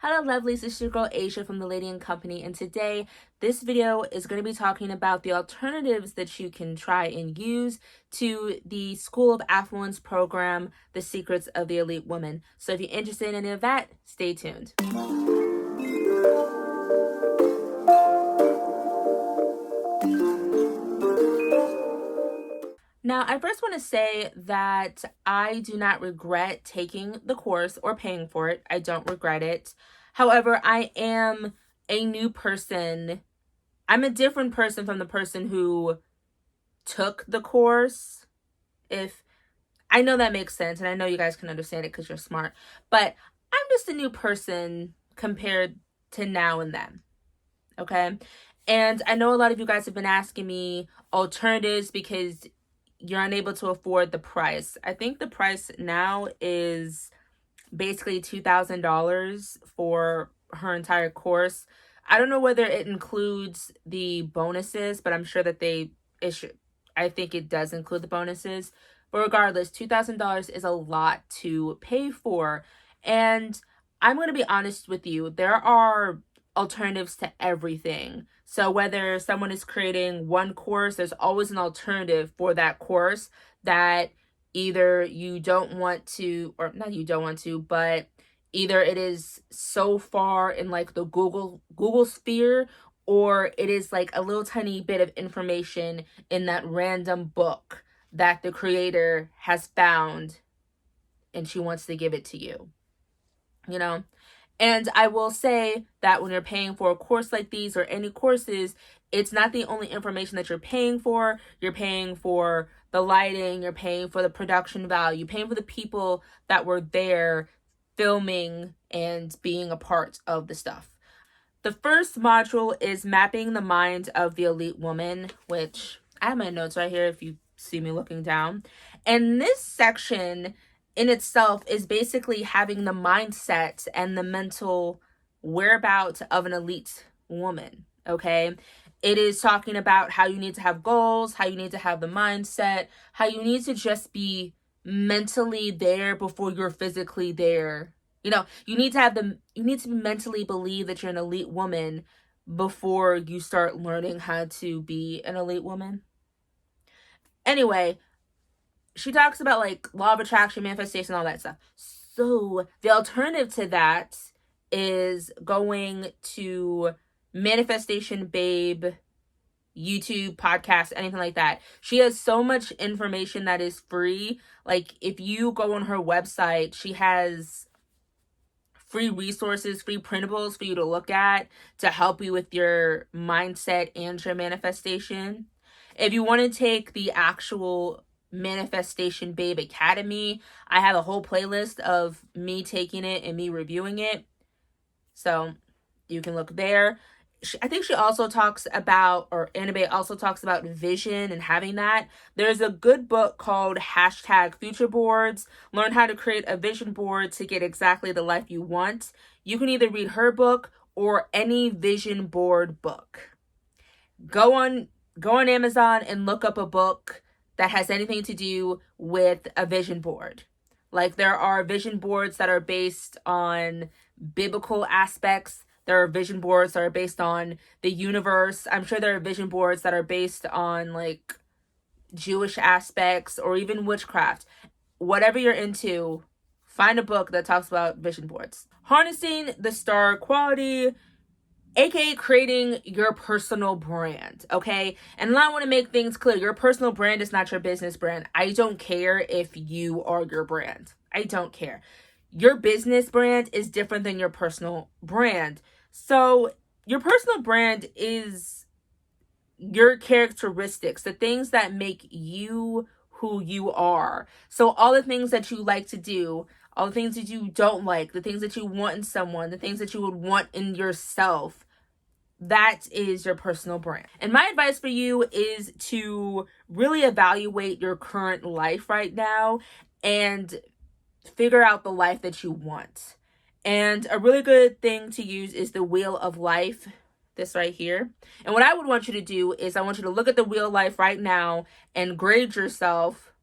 Hello lovelies, this is your girl Asia from The Lady and Company, and today this video is going to be talking about the alternatives that you can try and use to the School of Affluence program, The Secrets of the Elite Woman. So if you're interested in any of that, stay tuned. Now, I first want to say that I do not regret taking the course or paying for it. I don't regret it. However, I am a new person. I'm a different person from the person who took the course. If I know that makes sense, and I know you guys can understand it because you're smart, but I'm just a new person compared to now and then. Okay? And I know a lot of you guys have been asking me alternatives because you're unable to afford the price. I think the price now is basically $2,000 for her entire course. I don't know whether it includes the bonuses, but I'm sure that I think it does include the bonuses. But regardless, $2,000 is a lot to pay for. And I'm going to be honest with you, there are alternatives to everything. So whether someone is creating one course, there's always an alternative for that course that either you don't want to, or not you don't want to, but either it is so far in like the Google sphere, or it is like a little tiny bit of information in that random book that the creator has found and she wants to give it to you, you know? And I will say that when you're paying for a course like these or any courses, it's not the only information that you're paying for. You're paying for the lighting, you're paying for the production value, you're paying for the people that were there filming and being a part of the stuff. The first module is mapping the mind of the elite woman, which I have my notes right here if you see me looking down. And this section in itself is basically having the mindset and the mental whereabouts of an elite woman, okay? It is talking about how you need to have goals, how you need to have the mindset, how you need to just be mentally there before you're physically there. You know, you need to mentally believe that you're an elite woman before you start learning how to be an elite woman. Anyway, she talks about like law of attraction, manifestation, all that stuff. So the alternative to that is going to Manifestation Babe, YouTube, podcast, anything like that. She has so much information that is free. Like if you go on her website, she has free resources, free printables for you to look at to help you with your mindset and your manifestation. If you want to take the actual Manifestation Babe Academy, I have a whole playlist of me taking it and me reviewing it, so you can look there. I think she also talks about, or Annabelle also talks about vision and having that. There's a good book called #FutureBoards. Learn how to create a vision board to get exactly the life you want. You can either read her book or any vision board book. Go on Amazon and look up a book that has anything to do with a vision board. Like there are vision boards that are based on biblical aspects. There are vision boards that are based on the universe. I'm sure there are vision boards that are based on like Jewish aspects or even witchcraft. Whatever you're into, find a book that talks about vision boards. Harnessing the star quality, aka creating your personal brand, okay? And I want to make things clear. Your personal brand is not your business brand. I don't care if you are your brand. I don't care. Your business brand is different than your personal brand. So your personal brand is your characteristics, the things that make you who you are. So all the things that you like to do, all the things that you don't like, the things that you want in someone, the things that you would want in yourself, that is your personal brand. And my advice for you is to really evaluate your current life right now and figure out the life that you want. And a really good thing to use is the Wheel of Life, this right here. And what I would want you to do is I want you to look at the Wheel of Life right now and grade yourself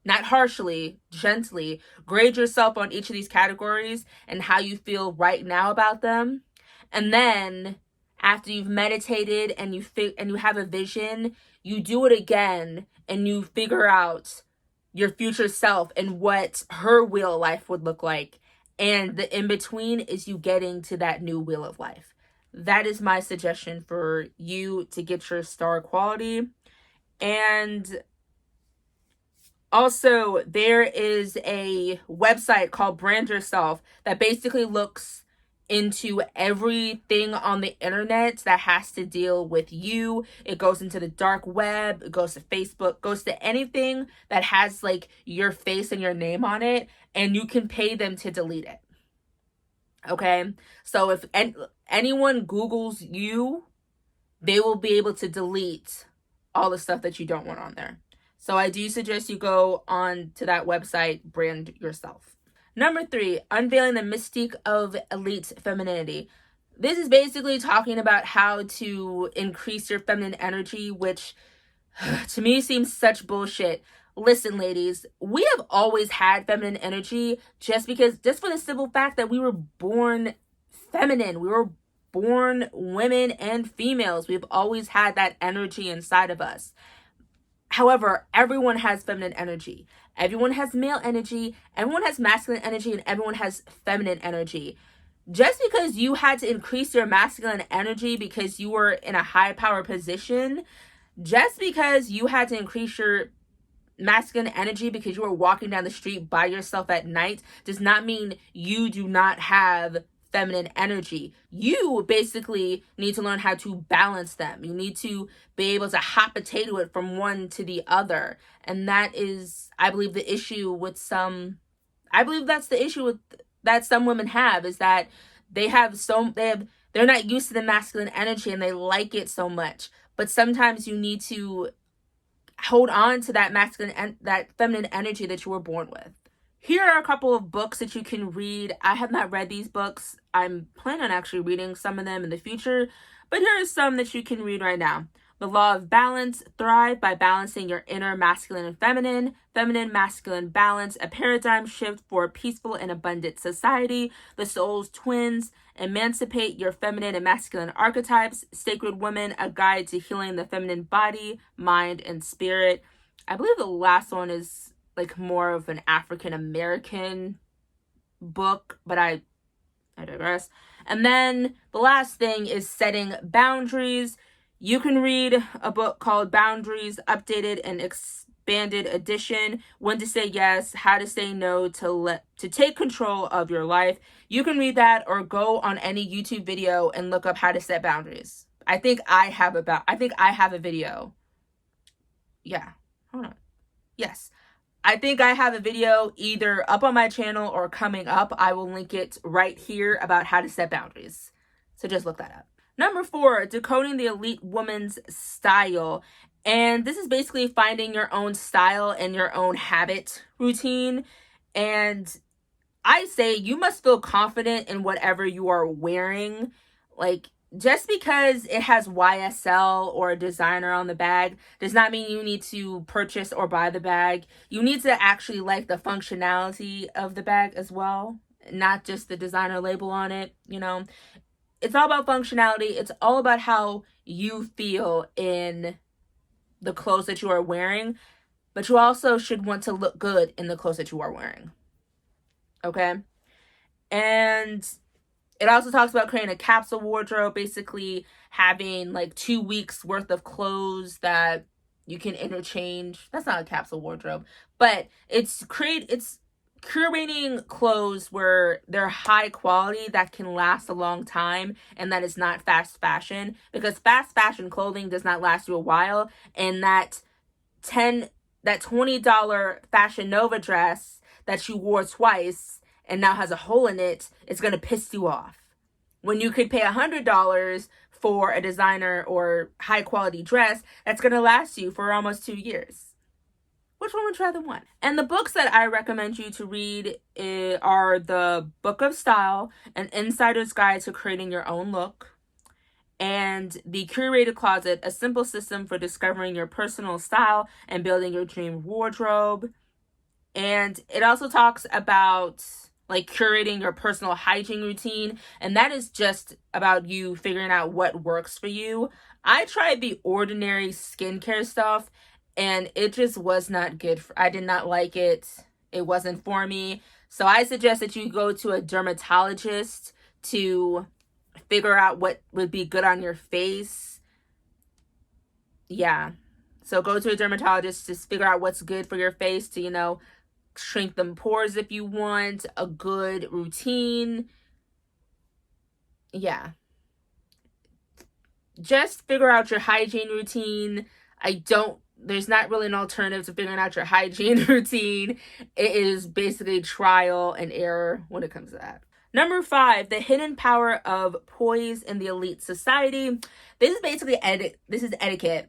not harshly, gently, grade yourself on each of these categories and how you feel right now about them. And then after you've meditated and you have a vision, you do it again and you figure out your future self and what her wheel of life would look like. And the in between is you getting to that new wheel of life. That is my suggestion for you to get your star quality. And also, there is a website called Brand Yourself that basically looks into everything on the internet that has to deal with you. It goes into the dark web, it goes to Facebook, goes to anything that has like your face and your name on it, and you can pay them to delete it. Okay? So if anyone Googles you, they will be able to delete all the stuff that you don't want on there. So I do suggest you go on to that website, Brand Yourself. Number 3, Unveiling the Mystique of Elite Femininity. This is basically talking about how to increase your feminine energy, which to me seems such bullshit. Listen, ladies, we have always had feminine energy just for the simple fact that we were born feminine. We were born women and females. We've always had that energy inside of us. However, everyone has feminine energy. Everyone has male energy. Everyone has masculine energy, and everyone has feminine energy. Just because you had to increase your masculine energy because you were in a high power position, just because you had to increase your masculine energy because you were walking down the street by yourself at night, does not mean you do not have feminine energy. You basically need to learn how to balance them. You need to be able to hot potato it from one to the other. And that is, I believe, the issue with some, I believe that's the issue with that some women have, is that they're not used to the masculine energy and they like it so much. But sometimes you need to hold on to that masculine and that feminine energy that you were born with. Here are a couple of books that you can read. I have not read these books. I'm planning on actually reading some of them in the future, but here are some that you can read right now. The Law of Balance, Thrive by Balancing Your Inner Masculine and Feminine, Feminine Masculine Balance, A Paradigm Shift for a Peaceful and Abundant Society, The Soul's Twins, Emancipate Your Feminine and Masculine Archetypes, Sacred Women, A Guide to Healing the Feminine Body, Mind, and Spirit. I believe the last one is like more of an African American book, but I digress. And then the last thing is Setting Boundaries. You can read a book called Boundaries, Updated and Expanded Edition, When to Say Yes, How to Say No to Take Control of Your Life. You can read that or go on any YouTube video and look up how to set boundaries. I think I have a video. Yeah. Hold on. Yes. I think I have a video either up on my channel or coming up. I will link it right here about how to set boundaries. So just look that up. Number 4, Decoding the Elite Woman's Style. And this is basically finding your own style and your own habit routine. And I say you must feel confident in whatever you are wearing. Like, just because it has YSL or a designer on the bag does not mean you need to purchase or buy the bag. You need to actually like the functionality of the bag as well, not just the designer label on it, you know. It's all about functionality. It's all about how you feel in the clothes that you are wearing, but you also should want to look good in the clothes that you are wearing. Okay? And it also talks about creating a capsule wardrobe, basically having like 2 weeks worth of clothes that you can interchange. That's not a capsule wardrobe, but it's curating clothes where they're high quality that can last a long time and that is not fast fashion, because fast fashion clothing does not last you a while, and that $20 Fashion Nova dress that you wore twice and now has a hole in it, it's going to piss you off. When you could pay $100 for a designer or high quality dress that's going to last you for almost 2 years. Which one would you rather want? And the books that I recommend you to read are The Book of Style, An Insider's Guide to Creating Your Own Look, and The Curated Closet, A Simple System for Discovering Your Personal Style and Building Your Dream Wardrobe. And it also talks about like curating your personal hygiene routine. And that is just about you figuring out what works for you. I tried the ordinary skincare stuff and it just was not good. I did not like it. It wasn't for me. So I suggest that you go to a dermatologist to figure out what would be good on your face. Yeah. So go to a dermatologist to figure out what's good for your face to, you know, shrink them pores if you want, a good routine. Yeah. Just figure out your hygiene routine. There's not really an alternative to figuring out your hygiene routine. It is basically trial and error when it comes to that. Number 5, the hidden power of poise in the elite society. This is basically etiquette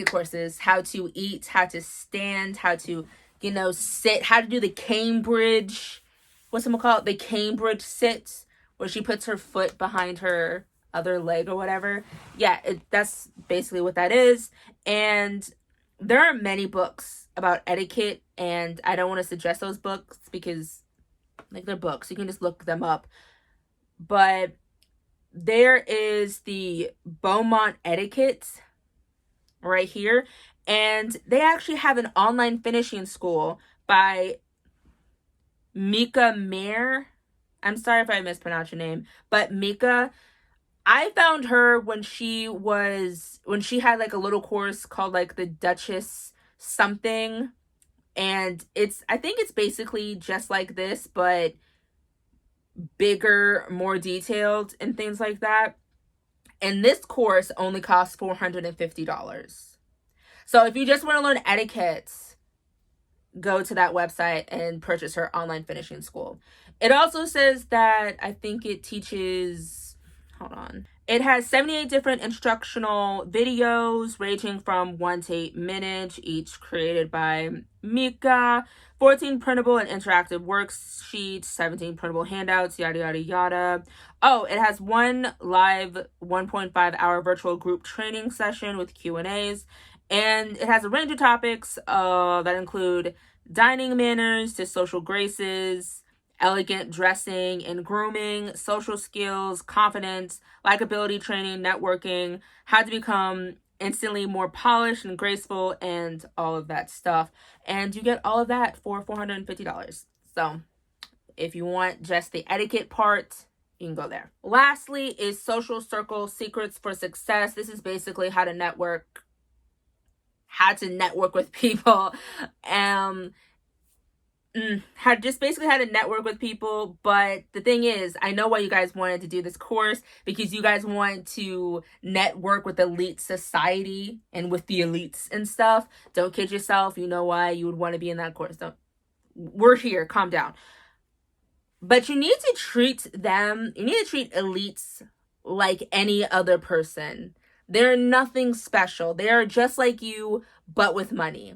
courses, how to eat, how to stand, how to, you know, sit, how to do the Cambridge, the Cambridge sit, where she puts her foot behind her other leg or whatever. Yeah, that's basically what that is. And there are many books about etiquette, and I don't want to suggest those books because, like, they're books. You can just look them up. But there is the Beaumont Etiquette right here, and they actually have an online finishing school by Mika Mayer. I'm sorry if I mispronounced your name, but Mika, I found her when she had like a little course called like the Duchess something, and I think it's basically just like this, but bigger, more detailed and things like that. And this course only costs $450. So if you just want to learn etiquette, go to that website and purchase her online finishing school. It also says that I think it teaches, it has 78 different instructional videos ranging from 1 to 8 minutes, each created by Mika, 14 printable and interactive worksheets, 17 printable handouts, yada, yada, yada. Oh, it has one live 1.5 hour virtual group training session with Q&As. And it has a range of topics that include dining manners to social graces, elegant dressing and grooming, social skills, confidence, likability training, networking, how to become instantly more polished and graceful, and all of that stuff. And you get all of that for $450. So if you want just the etiquette part, you can go there. Lastly is Social Circle Secrets for Success. This is basically how to network with people. How to network with people. But the thing is, I know why you guys wanted to do this course, because you guys want to network with elite society and with the elites and stuff. Don't kid yourself. You know why you would want to be in that course. We're here. Calm down. But you need to treat elites like any other person. They're nothing special. They are just like you, but with money.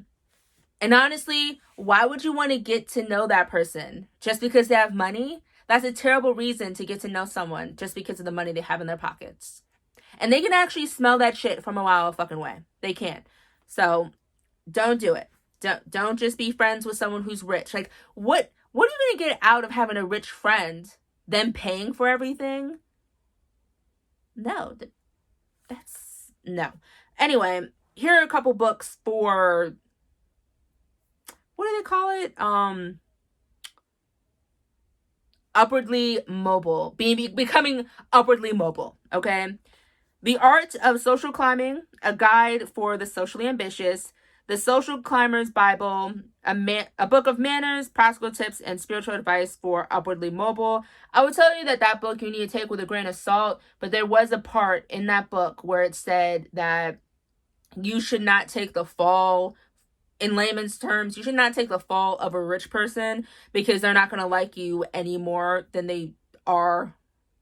And honestly, why would you want to get to know that person just because they have money? That's a terrible reason to get to know someone, just because of the money they have in their pockets. And they can actually smell that shit from a mile fucking way. They can. So don't do it. Don't just be friends with someone who's rich. Like, what are you going to get out of having a rich friend? Them paying for everything? No. No. Anyway, here are a couple books for, what do they call it? Upwardly mobile. Becoming upwardly mobile, okay? The Art of Social Climbing, a guide for the socially ambitious. The Social Climber's Bible, a book of manners, practical tips, and spiritual advice for upwardly mobile. I would tell you that book you need to take with a grain of salt, but there was a part in that book where it said that you should not take the fall, in layman's terms, you should not take the fall of a rich person, because they're not going to like you any more than they are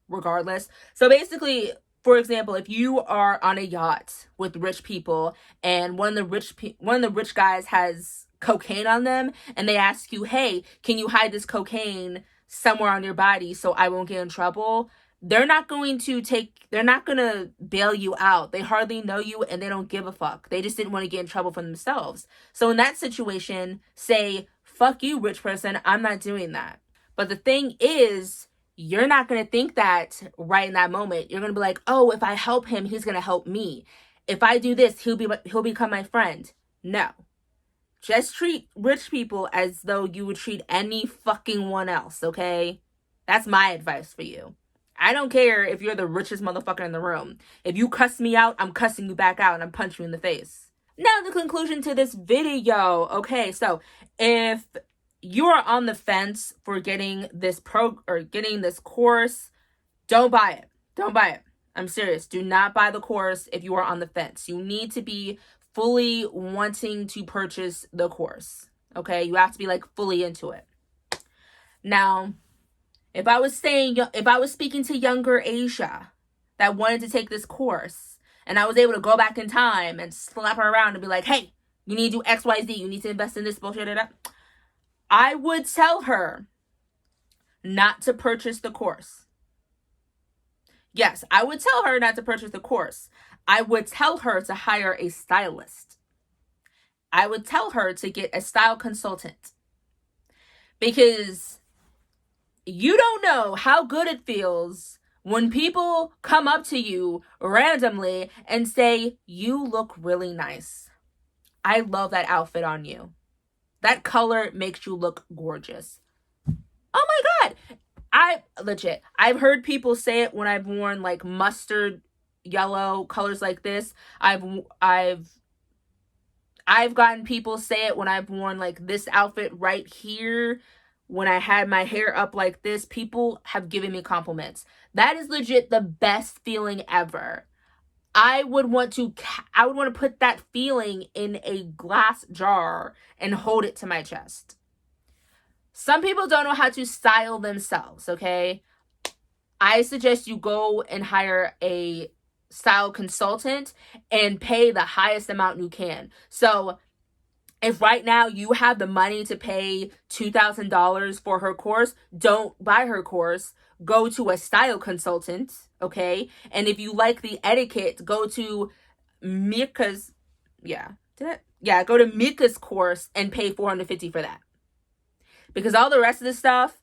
regardless. So basically, for example, if you are on a yacht with rich people and one of the rich guys has cocaine on them, and they ask you, "Hey, can you hide this cocaine somewhere on your body so I won't get in trouble?" They're not going to bail you out. They hardly know you and they don't give a fuck. They just didn't want to get in trouble for themselves. So in that situation, say fuck you, rich person. I'm not doing that. But the thing is, you're not going to think that right in that moment. You're going to be like, oh, if I help him, he's going to help me. If I do this, he'll become my friend. No. Just treat rich people as though you would treat any fucking one else, okay? That's my advice for you. I don't care if you're the richest motherfucker in the room. If you cuss me out, I'm cussing you back out and I'm punching you in the face. Now, the conclusion to this video. Okay, so if you are on the fence for getting this course, don't buy it. Don't buy it. I'm serious. Do not buy the course if you are on the fence. You need to be fully wanting to purchase the course. Okay? You have to be like fully into it. Now, if I was speaking to younger Asia that wanted to take this course, and I was able to go back in time and slap her around and be like, hey, you need to do XYZ, you need to invest in this bullshit, I would tell her not to purchase the course. Yes, I would tell her not to purchase the course. I would tell her to hire a stylist. I would tell her to get a style consultant. Because you don't know how good it feels when people come up to you randomly and say, you look really nice. I love that outfit on you. That color makes you look gorgeous. Oh my God. I've heard people say it when I've worn like mustard yellow colors like this. I've gotten people say it when I've worn like this outfit right here. When I had my hair up like this, people have given me compliments. That is legit the best feeling ever. I would want to put that feeling in a glass jar and hold it to my chest. Some people don't know how to style themselves, okay? I suggest you go and hire a style consultant and pay the highest amount you can. So if right now you have the money to pay $2,000 for her course, don't buy her course. Go to a style consultant, okay? And if you like the etiquette, go to Mika's, go to Mika's course and pay $450 for that. Because all the rest of the stuff,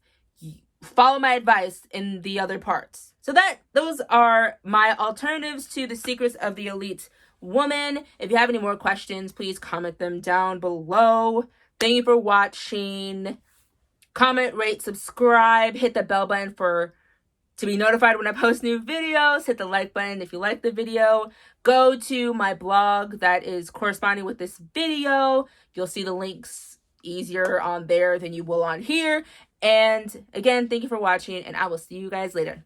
follow my advice in the other parts. So those are my alternatives to the secrets of the elite woman. If you have any more questions, please comment them down below. Thank you for watching. Comment, rate, subscribe, hit the bell button to be notified when I post new videos. Hit the like button if you like the video. Go to my blog that is corresponding with this video. You'll see the links easier on there than you will on here. And again, thank you for watching, and I will see you guys later.